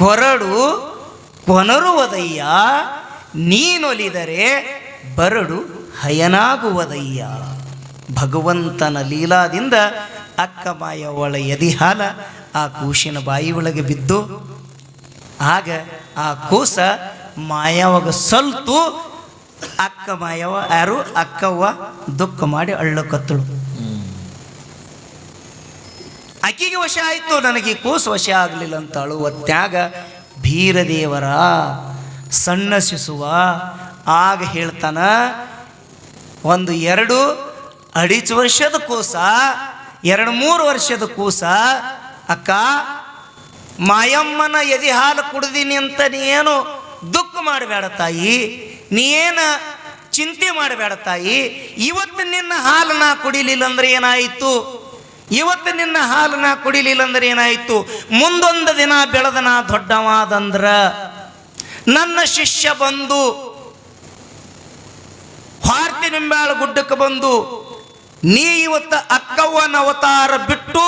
ಕೊರಡು ಕೊನರುವುದಯ್ಯ, ನೀನೊಲಿದರೆ ಬರಡು ಹಯನಾಗುವುದಯ್ಯ. ಭಗವಂತನ ಲೀಲಾದಿಂದ ಅಕ್ಕ ಮಾಯವಳ ಎದಿ ಹಾಲ ಆ ಕೂಸಿನ ಬಾಯಿ ಒಳಗೆ ಬಿದ್ದು ಆಗ ಆ ಕೂಸ ಮಾಯವಾಗ ಸಲ್ತು ಅಕ್ಕ ಮಾಯವ ಯಾರು ಅಕ್ಕವ್ವ ದುಃಖ ಮಾಡಿ ಅಳ್ಳಕತ್ತಳು. ಅಕ್ಕಿಗೆ ವಶ ಆಯಿತು, ನನಗೆ ಕೂಸು ವಶ ಆಗಲಿಲ್ಲ ಅಂತ ಅಳುವ ತ್ಯಾಗ ಬೀರದೇವರ ಸಣ್ಣ ಶಿಸುವ ಆಗ ಹೇಳ್ತಾನ, 2-2.5 ವರ್ಷದ ಕೂಸ, 2-3 ವರ್ಷದ ಕೂಸ, ಅಕ್ಕ ಮಾಯಮ್ಮನ ಎದೆ ಹಾಲು ಕುಡ್ದೀನಿ ಅಂತ ನೀನು ದುಃಖ ಮಾಡಬೇಡ ತಾಯಿ, ನೀನು ಚಿಂತೆ ಮಾಡಬೇಡ ತಾಯಿ. ಇವತ್ತು ನಿನ್ನ ಹಾಲನ್ನ ಕುಡಿಲಿಲ್ಲ ಅಂದ್ರೆ ಏನಾಯಿತು? ಮುಂದೊಂದು ದಿನ ಬೆಳೆದನ ದೊಡ್ಡವಾದಂದ್ರ ನನ್ನ ಶಿಷ್ಯ ಬಂದು ಭಾರತಿ ನಿಂಬಾಳ ಗುಡ್ಡಕ್ಕೆ ಬಂದು ನೀ ಇವತ್ತು ಅಕ್ಕವ್ವನ ಅವತಾರ ಬಿಟ್ಟು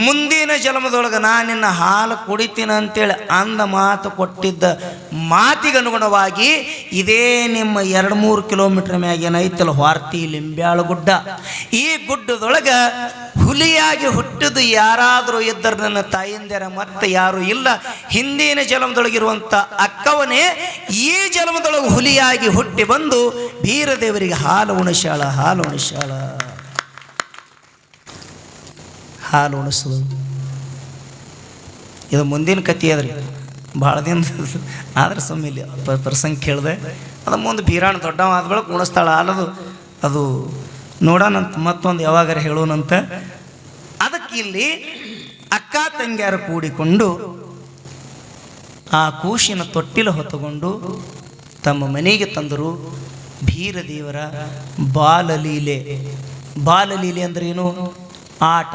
ಮುಂದಿನ ಜನ್ಮದೊಳಗೆ ನಾನು ನಿನ್ನ ಹಾಲು ಕುಡಿತೀನಿ ಅಂತೇಳಿ ಅಂದ ಮಾತು ಕೊಟ್ಟಿದ್ದ ಮಾತಿಗೆ ಅನುಗುಣವಾಗಿ ಇದೇ ನಿಮ್ಮ 2-3 ಕಿಲೋಮೀಟರ್ ಮ್ಯಾಗ ಏನೈತಲ್ಲ ವಾರ್ತಿ ಲಿಂಬ್ಯಾಳ ಗುಡ್ಡ, ಈ ಗುಡ್ಡದೊಳಗೆ ಹುಲಿಯಾಗಿ ಹುಟ್ಟಿದು ಯಾರಾದರೂ ಇದ್ದರೆ ನನ್ನ ತಾಯಿಂದರ ಮತ್ತೆ ಯಾರು ಇಲ್ಲ. ಹಿಂದಿನ ಜನ್ಮದೊಳಗಿರುವಂಥ ಅಕ್ಕವನೇ ಈ ಜನ್ಮದೊಳಗೆ ಹುಲಿಯಾಗಿ ಹುಟ್ಟಿ ಬಂದು ಬೀರದೇವರಿಗೆ ಹಾಲು ಉಣಿಸ್ಯಾಳ. ಹಾಲು ಉಣಿಸೋದು ಇದು ಮುಂದಿನ ಕಥೆ ಅದ್ರಿ. ಭಾಳ ದಿನ ಆದ್ರೆ ಸುಮ್ಮಿಲ್ಲ ಪ್ರಸಂಗ ಕೇಳಿದೆ. ಅದು ಮುಂದೆ ಬೀರಾಣ ದೊಡ್ಡವ ಆದ ಬೆಳಕು ಉಣಿಸ್ತಾಳ ಹಾಲದು. ಅದು ನೋಡೋಣಂತ ಮತ್ತೊಂದು ಯಾವಾಗಾರ ಹೇಳೋಣಂತ. ಅದಕ್ಕೆ ಇಲ್ಲಿ ಅಕ್ಕ ತಂಗಿಯರು ಕೂಡಿಕೊಂಡು ಆ ಕೂಸಿನ ತೊಟ್ಟಿಲ ಹೊತ್ತುಕೊಂಡು ತಮ್ಮ ಮನೆಗೆ ತಂದರು. ಬೀರದೇವರ ಬಾಲಲೀಲೆ ಅಂದ್ರೆ ಏನು? ಆಟ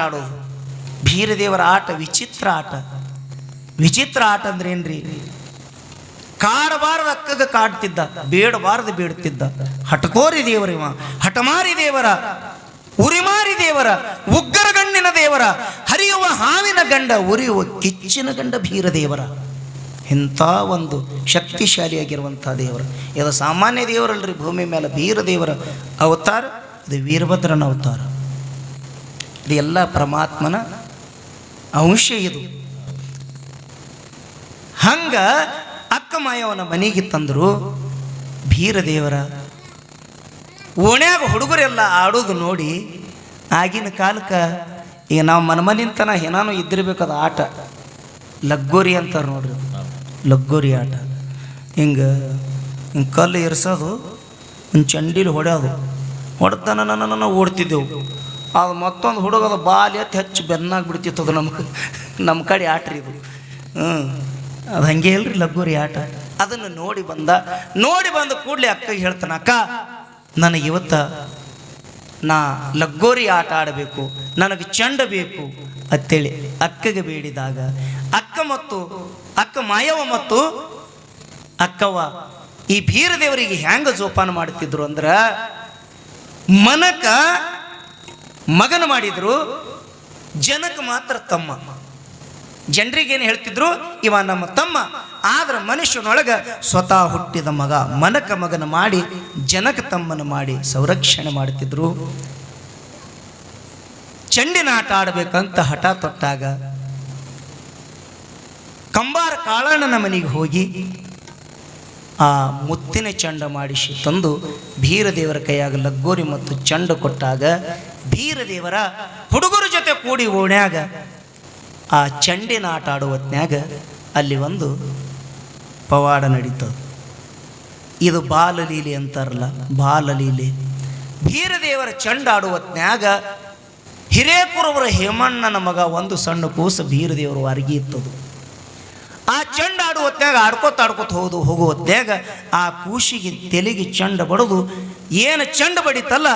ಆಡೋದು. ಬೀರದೇವರ ಆಟ ವಿಚಿತ್ರ ಆಟ ಅಂದ್ರೆ ಏನ್ರಿ? ಕಾಡಬಾರದು ಅಕ್ಕಗೆ ಕಾಡ್ತಿದ್ದ, ಬೇಡಬಾರದು ಬೇಡ್ತಿದ್ದ. ಹಟಕೋರಿ ದೇವರಿವ, ಹಠಮಾರಿ ದೇವರ, ಉರಿಮಾರಿ ದೇವರ, ಉಗ್ರ ಗಣ್ಣಿನ ದೇವರ, ಹರಿಯುವ ಹಾವಿನ ಗಂಡ, ಉರಿಯುವ ಕಿಚ್ಚಿನ ಗಂಡ ಬೀರದೇವರ. ಇಂಥ ಒಂದು ಶಕ್ತಿಶಾಲಿಯಾಗಿರುವಂಥ ದೇವರು. ಇದು ಸಾಮಾನ್ಯ ದೇವರಲ್ರಿ ಭೂಮಿ ಮೇಲೆ. ಬೀರದೇವರ ಅವತಾರ ಇದು ವೀರಭದ್ರನ ಅವತಾರ. ಇದು ಎಲ್ಲ ಪರಮಾತ್ಮನ ಅಂಶ ಇದು. ಹಂಗ ಅಕ್ಕ ಮಾಯವನ ಮನೆಗೆ ತಂದರು. ಬೀರದೇವರ ಓಣ್ಯಾಗ ಹುಡುಗರೆಲ್ಲ ಆಡೋದು ನೋಡಿ ಆಗಿನ ಕಾಲಕ್ಕೆ ಈಗ ನಾವು ಮನಮನಿಂತನ ಏನಾನು ಇದ್ದಿರ್ಬೇಕದು ಆಟ ಲಗ್ಗೋರಿ ಅಂತಾರೆ ನೋಡ್ರಿ, ಲಗ್ಗೋರಿ ಆಟ. ಹಿಂಗೆ ಕಲ್ಲು ಇರಿಸೋದು, ಒಂದು ಚಂಡೀಲಿ ಹೊಡೆಯೋದು, ಹೊಡೆದನ ನನ್ನ ಓಡ್ತಿದ್ದೆವು. ಅದು ಮತ್ತೊಂದು ಹುಡುಗದ ಬಾಲಿ ಎತ್ತಿ ಹಚ್ಚಿ ಬೆನ್ನಾಗಿ ಬಿಡ್ತಿತ್ತು. ಅದು ನಮ್ಮ ಕಡೆ ಆಟ ರೀ ಇದು. ಅದು ಹಂಗೆ ಇಲ್ರಿ ಲಗ್ಗೋರಿ ಆಟ. ಅದನ್ನು ನೋಡಿ ಬಂದ ಕೂಡಲೇ ಅಕ್ಕಗೆ ಹೇಳ್ತಾನೆ, ಅಕ್ಕ ನನಗೆ ನಾ ಲಗ್ಗೋರಿ ಆಟ ಆಡಬೇಕು, ನನಗೆ ಚೆಂಡ ಬೇಕು ಅಂತೇಳಿ ಅಕ್ಕಗೆ ಬೇಡಿದಾಗ ಅಕ್ಕ ಮಾಯವ ಮತ್ತು ಅಕ್ಕವ್ವ ಈ ಬೀರದೇವರಿಗೆ ಹ್ಯಾಂಗ ಜೋಪಾನ ಮಾಡುತ್ತಿದ್ರು ಅಂದ್ರೆ, ಮನಕ ಮಗನ ಮಾಡಿದ್ರು, ಜನಕ ಮಾತ್ರ ತಮ್ಮ. ಜನರಿಗೇನು ಹೇಳ್ತಿದ್ರು, ಇವ ನಮ್ಮ ತಮ್ಮ. ಆದ್ರೆ ಮನುಷ್ಯನೊಳಗೆ ಸ್ವತಃ ಹುಟ್ಟಿದ ಮಗ, ಮನಕ ಮಗನ ಮಾಡಿ ಜನಕ ತಮ್ಮನ ಮಾಡಿ ಸಂರಕ್ಷಣೆ ಮಾಡ್ತಿದ್ರು. ಚೆಂಡಿನ ಆಟ ಆಡಬೇಕಂತ ಹಠ ತೊಟ್ಟಾಗ ಕಂಬಾರ ಕಾಳಣ್ಣನ ಮನೆಗೆ ಹೋಗಿ ಆ ಮುತ್ತಿನ ಚೆಂಡ ಮಾಡಿಸಿ ತಂದು ಬೀರದೇವರ ಕೈಯಾಗ ಲಗ್ಗೋರಿ ಮತ್ತು ಚೆಂಡ ಕೊಟ್ಟಾಗ ಬೀರದೇವರ ಹುಡುಗರ ಜೊತೆ ಕೂಡಿ ಓಣ್ಯಾಗ ಆ ಚೆಂಡಿನ ಆಟ ಆಡುವ ಹೊತ್ನ್ಯಾಗ ಅಲ್ಲಿ ಒಂದು ಪವಾಡ ನಡೀತದೆ. ಇದು ಬಾಲಲೀಲೆ ಅಂತಾರಲ್ಲ, ಬಾಲಲೀಲೆ. ಬೀರದೇವರ ಚೆಂಡ ಆಡುವ ಹೊತ್ನ್ಯಾಗ ಹಿರೇಕುರವರ ಹೇಮಣ್ಣನ ಮಗ ಒಂದು ಸಣ್ಣ ಕೂಸು ಬೀರದೇವರು ಅರ್ಗಿ ಇತ್ತದು. ಆ ಚೆಂಡ ಆಡುವ ಹೊತ್ನ್ಯಾಗ ಆಡ್ಕೋತ ಹೋಗುವ ಹೊತ್ನ್ಯಾಗ ಆ ಕೂಸಿಗೆ ತೆಲಿಗೆ ಚೆಂಡ ಬಡಿದು ಏನು ಚೆಂಡ ಬಡಿತಲ್ಲ,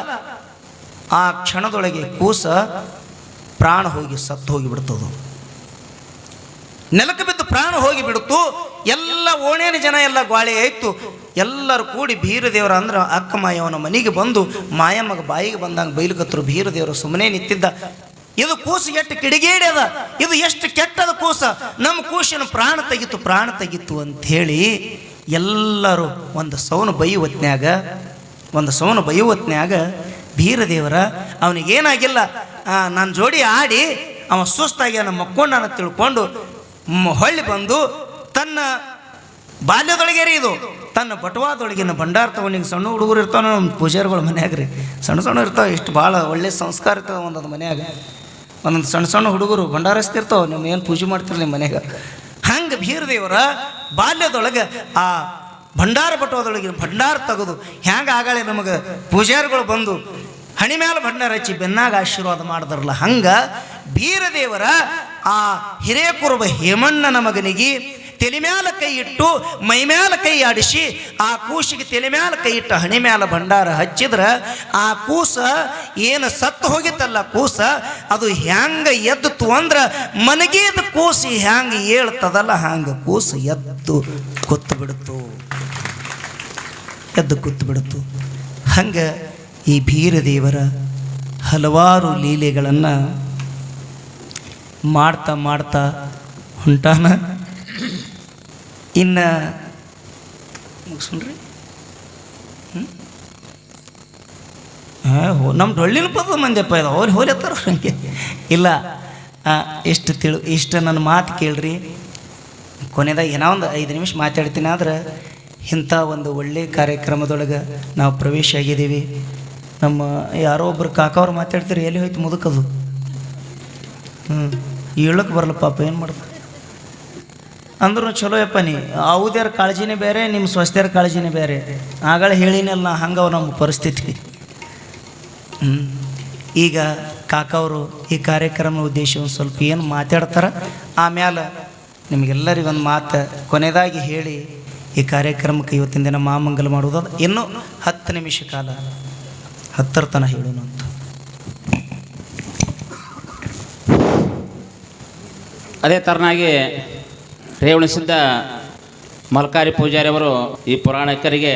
ಆ ಕ್ಷಣದೊಳಗೆ ಕೂಸ ಪ್ರಾಣ ಹೋಗಿ ಸತ್ತು ಹೋಗಿಬಿಡ್ತದು. ನೆಲಕ್ಕೆ ಬಿದ್ದು ಪ್ರಾಣ ಹೋಗಿಬಿಡ್ತು. ಎಲ್ಲ ಓಣೇನ ಜನ ಎಲ್ಲ ಗ್ವಾಳೆ ಆಯ್ತು. ಎಲ್ಲರೂ ಕೂಡಿ ಬೀರದೇವರ ಅಂದ್ರೆ ಅಕ್ಕ ಮಾಯವನ ಮನೆಗೆ ಬಂದು ಮಾಯಮ್ಮಗ ಬಾಯಿಗೆ ಬಂದಂಗೆ ಬೈಲಕತ್ತರು. ಬೀರದೇವರು ಸುಮ್ಮನೆ ನಿಂತಿದ್ದ. ಇದು ಕೂಸು ಎಷ್ಟು ಕಿಡಿಗೇಡಿ ಅದ, ಇದು ಎಷ್ಟು ಕೆಟ್ಟದ ಕೂಸ, ನಮ್ಮ ಕೂಸಿನ ಪ್ರಾಣ ತೆಗಿತು ಅಂಥೇಳಿ ಎಲ್ಲರೂ ಒಂದು ಸೌನು ಬೈಯುವತ್ನ್ಯಾಗ ಬೀರದೇವರ ಅವನಿಗೇನಾಗಿಲ್ಲ, ನನ್ನ ಜೋಡಿ ಆಡಿ ಅವ ಸುಸ್ತಾಗಿ ನಮ್ಮ ಮಕ್ಕೊಂಡನ ತಿಳ್ಕೊಂಡು ಹೊಳ್ಳಿ ಬಂದು ತನ್ನ ಬಾಲ್ಯದೊಳಗೆ ಇದು ತನ್ನ ಬಟವಾದೊಳಗಿನ ಭಂಡಾರ ತಗೊಂಡಿಗೆ ಸಣ್ಣ ಹುಡುಗರು ಇರ್ತಾವೆ ನಮ್ಮ ಪೂಜಾರಿಗಳ ಮನ್ಯಾಗ ರೀ, ಸಣ್ಣ ಇರ್ತಾವೆ. ಇಷ್ಟು ಭಾಳ ಒಳ್ಳೆ ಸಂಸ್ಕಾರ ಇರ್ತವೆ ಒಂದೊಂದು ಮನ್ಯಾಗ. ಒಂದೊಂದು ಸಣ್ಣ ಹುಡುಗರು ಭಂಡಾರಸ್ತಿರ್ತಾವೆ. ನೀವು ಏನು ಪೂಜೆ ಮಾಡ್ತೀರಿ ನಿಮ್ಮ ಮನ್ಯಾಗ. ಹಂಗೆ ಬೀರದೇವರ ಬಾಲ್ಯದೊಳಗೆ ಆ ಭಂಡಾರ ಬಟವಾದೊಳಗಿನ ಭಂಡಾರ ತೆಗೆದು ಹ್ಯಾಂಗೆ ಆಗಾಳೆ ನಮಗೆ ಪೂಜಾರಿಗಳು ಬಂದು ಹಣಿ ಮ್ಯಾಲ ಭಂಡಾರ ಹಚ್ಚಿ ಬೆನ್ನಾಗ ಆಶೀರ್ವಾದ ಮಾಡಿದ್ರಲ್ಲ, ಹಂಗೆ ಬೀರದೇವರ ಆ ಹಿರೇಕುರುಬ ಹೇಮಣ್ಣನ ಮಗನಿಗೆ ತಲೆ ಮ್ಯಾಲ ಕೈ ಇಟ್ಟು ಮೈ ಮ್ಯಾಲ ಕೈ ಆಡಿಸಿ ಆ ಕೂಸಿಗೆ ತಲೆ ಮ್ಯಾಲ ಕೈ ಇಟ್ಟು ಹಣಿ ಮ್ಯಾಲ ಭಂಡಾರ ಹಚ್ಚಿದ್ರೆ ಆ ಕೂಸ ಏನು ಸತ್ತು ಹೋಗಿತ್ತಲ್ಲ ಕೂಸ, ಅದು ಹ್ಯಾಂಗ ಎದ್ದು ಅಂದ್ರೆ ಮನಗೇದ ಕೂಸಿ ಹ್ಯಾಂಗ ಹೇಳ್ತದಲ್ಲ ಹಂಗೆ ಕೂಸು ಎದ್ದು ಕೂತು ಬಿಡ್ತು. ಹಂಗೆ ಈ ಬೀರದೇವರ ಹಲವಾರು ಲೀಲೆಗಳನ್ನು ಮಾಡ್ತಾ ಹೊಂಟಾನ. ಇನ್ನು ಮುಗಿಸ್ರಿ ನಮ್ಮ ಡೊಳ್ಳಿನ ಪದ ಮಂದ್ಯಪ್ಪ ಇದು ಅವ್ರು ಹೋಲೆತ್ತಾರ ಹಂಗೆ ಇಲ್ಲ. ಇಷ್ಟು ನನ್ನ ಮಾತು ಕೇಳ್ರಿ. ಕೊನೆದಾಗ ಏನೋ ಒಂದು 5 ನಿಮಿಷ ಮಾತಾಡ್ತೀನಿ. ಆದ್ರೆ ಇಂಥ ಒಂದು ಒಳ್ಳೆಯ ಕಾರ್ಯಕ್ರಮದೊಳಗೆ ನಾವು ಪ್ರವೇಶ ಆಗಿದ್ದೀವಿ. ನಮ್ಮ ಯಾರೋ ಒಬ್ರು ಕಾಕವ್ರು ಮಾತಾಡ್ತೀರಿ, ಎಲ್ಲಿ ಹೋಯ್ತು ಮುದುಕದು ಹೇಳಕ್ಕೆ ಬರಲ್ಲ ಪಾಪ, ಏನು ಮಾಡ್ತಾರೆ ಅಂದ್ರೂ ಚಲೋ ಯಪ್ಪ. ಅವ್ದ್ಯಾರ ಕಾಳಜಿನೇ ಬೇರೆ, ನಿಮ್ಮ ಸ್ವಸ್ಥ್ಯರ ಕಾಳಜಿನೇ ಬೇರೆ. ಆಗಳೇ ಹೇಳಿನಲ್ಲ ಹಂಗವ ನಮ್ಮ ಪರಿಸ್ಥಿತಿ. ಈಗ ಕಾಕವರು ಈ ಕಾರ್ಯಕ್ರಮದ ಉದ್ದೇಶ ಒಂದು ಸ್ವಲ್ಪ ಏನು ಮಾತಾಡ್ತಾರೆ, ಆಮೇಲೆ ನಿಮಗೆಲ್ಲರಿಗೂ ಒಂದು ಮಾತು ಕೊನೆಯದಾಗಿ ಹೇಳಿ ಈ ಕಾರ್ಯಕ್ರಮಕ್ಕೆ ಇವತ್ತಿನ ದಿನ ಮಾಮಂಗಲ ಮಾಡುವುದು. ಇನ್ನೂ 10 ನಿಮಿಷ ಕಾಲ 10 ತನಕ ಹೇಳೋಣ ಅಂತ. ಅದೇ ಥರನಾಗಿ ರೇವಣಸಿದ್ದ ಮಲ್ಕಾರಿ ಪೂಜಾರಿ ಅವರು ಈ ಪುರಾಣಿಕರಿಗೆ